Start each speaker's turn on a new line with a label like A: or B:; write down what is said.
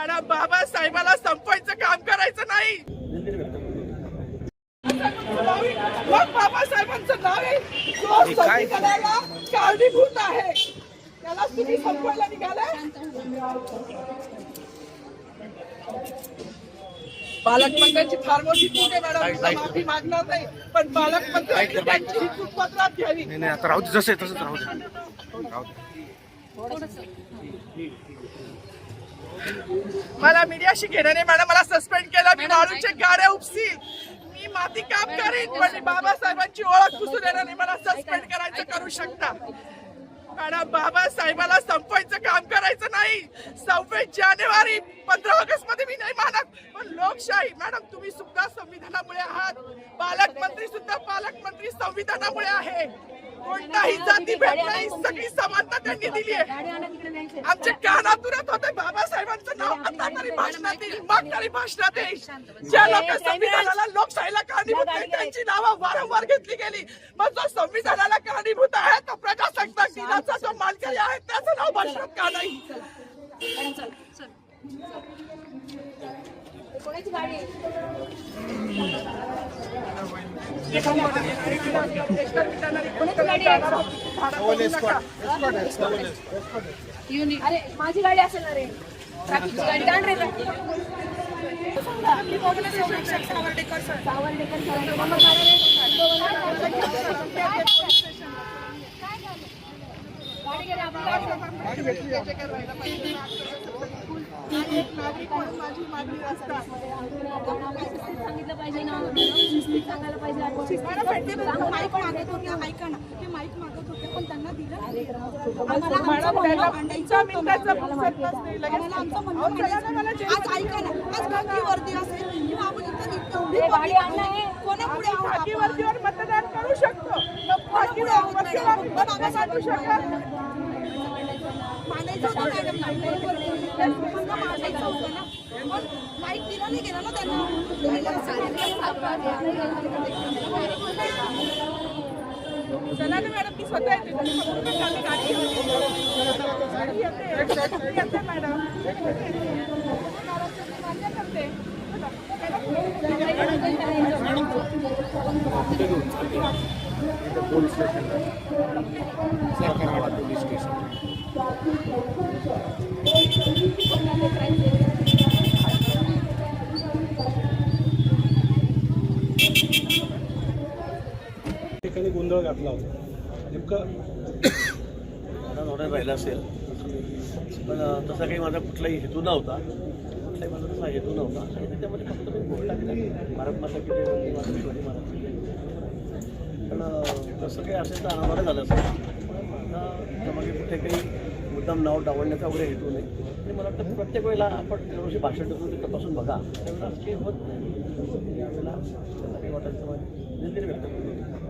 A: Madam बाबासाहेबाला संपवायचं काम करायचं नाही. मग बाबासाहेबांचं नाव आहे जो संविधानाला कारणीभूत आहे त्याला तुम्ही संपवायला निघाले. पालकमंत्र्यांची फार मोठी चूक आहे मॅडम, माफी मागणार नाही, पण पालकमंत्र्यांनी त्यांची चूक पत्रात घ्यावी.
B: नाही आता राहू दे, जसं तसंच राहू दे.
A: मला मीडियाशी घेणं नाही मॅडम, मला सस्पेंड केलं, मी वाळूचे गाड्या उपसील, मी माती काम करीन, पण बाबासाहेबांची ओळख पुसू देणार नाही. मला सस्पेंड करायचं करू शकता मॅडम. बाबासाहेबाला संपवायचं काम करायचं नाही. 26 जानेवारी 15 ऑगस्ट मध्ये मी नाही मानत, पण लोकशाही मॅडम तुम्ही सुद्धा संविधानामुळे आहात, पालकमंत्री सुद्धा पालकमंत्री संविधानामुळे आहे. कोणताही जाती भेद नाही, सगळी समानता त्यांनी दिली आहे. आमच्या कानातुरात होते बाबासाहेबांचं नाव आता तरी भाषणात येईल, मग तरी भाषणात येईल. ज्या लोक संविधानाला लोकशाहीला कारणीभूत नाही त्यांची नावं वारंवार घेतली गेली, मग जो संविधानाला कारणीभूत आहे तो प्रजासत्ताक दिनाचा जो मानकरी आहे त्याचं नाव भाषणात का नाही.
C: कोणाची गाडी अरे माझी गाडी असेल ना रे, ट्रॅफिकची गाडी काढ रे.
A: माझी मागणी असतात
C: सांगितलं पाहिजे ना, सांगायला पाहिजे.
D: माईक मागत होते, ऐका ना, ते माईक मागत होते पण त्यांना दिलं. आज ऐका ना, आज खाकी वर्दी असेल किंवा आपण कोणापुढे
A: खाकीवर्दीवर मतदान करू शकतो, मानू शकत
D: मानायचं होतं ना, पण माईक दिला नाही गेला ना त्यांना.
A: चला ना मॅडम, मी स्वतः येते madam.
B: Police station police station
E: ठिकाणी गोंधळ घातला होता. नेमकं ऑर्डर राहिला असेल, पण तसा काही माझा कुठलाही हेतू नव्हता. कुठलाही माझा तसा हेतू नव्हता आणि त्याच्यामध्ये फक्त मी घोषणा केली भारत माता की जय, माता शिवाजी महाराज. पण तसं काही असेल तर अनावर झालं असेल. आता त्यामध्ये कुठे काही मुद्दाम नाव डावलण्याचा वगैरे हेतू नाही. आणि मला वाटतं प्रत्येक वेळेला आपण ज्यावेळी भाषण देतो ते तपासून बघा, त्यावेळेला काही होत नाही. यावेळेला काही वाटायचं व्यक्त करतो.